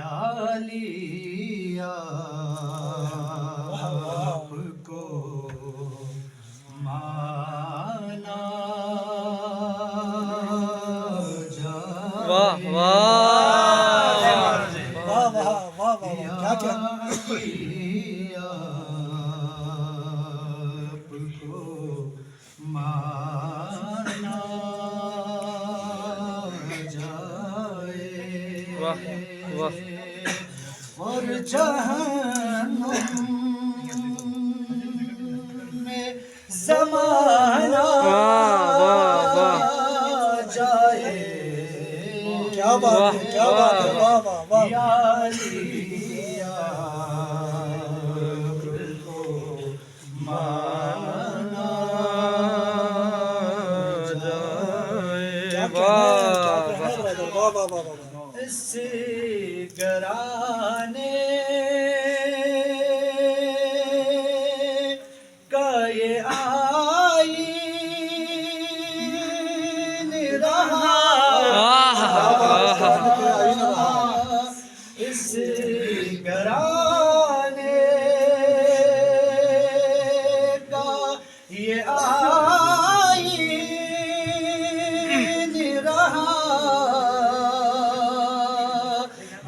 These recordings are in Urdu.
علی آپ کو مانا جائے. واہ واہ واہ واہ واہ واہ کیا کیا آپ کو مانا جائے. واہ واہ اور جہنم میں زمانہ جائے. کیا بات ہے کیا بات ہے واہ واہ واہ یا علی آپ کو مانا جائے. کیا کہنا ہے کیا کہنا ہے برادر واہ واہ واہ واہ اس گرانے کا یہ آئین رہا. اس گرانے کا یہ آئین رہا.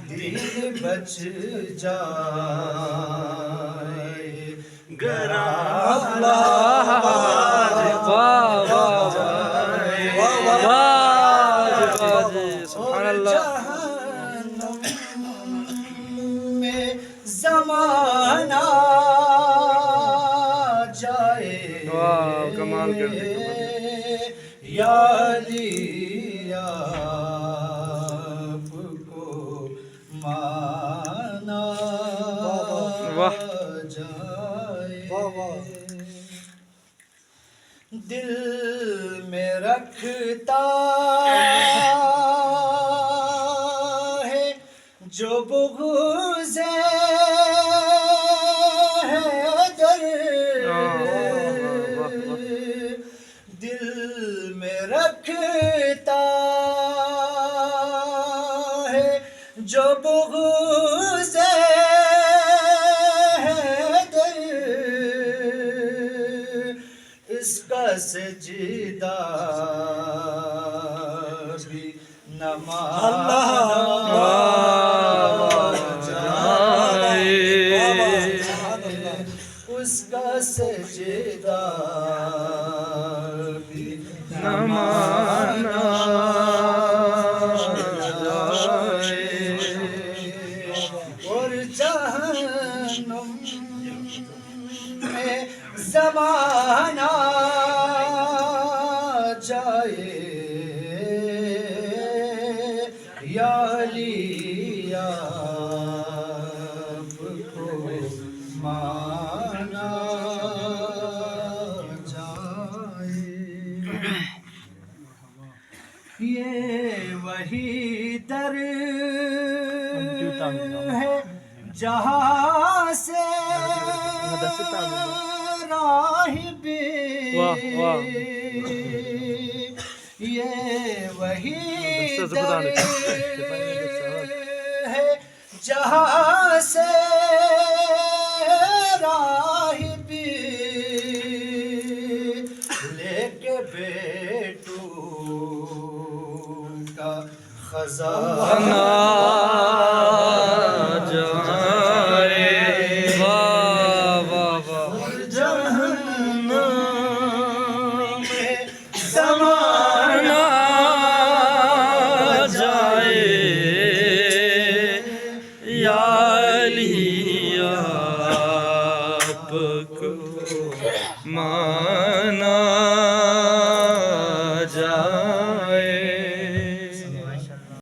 دل بچ جائے گرا سبحان اللہ. میں زمانہ جائے. واہ کمال کر دی کمال. یا علی آپ کو مانا واہ جائے. واہ واہ دل میں رکھتا ہے جو بغض حیدر. دل میں رکھتا ہے جو بغض حیدر. اس کا سجدہ بھی نہ مانا جائے. اس کا سجدہ بھی نہ مانا جائے. اور جہنم میں زمانہ جائے. یا علی آپ کو مانا جائے. یہ وہی در ہے جہاں سے راہب. یہ وہی در ہے جہاں سے راہب لے کے بیٹوں کا خزانہ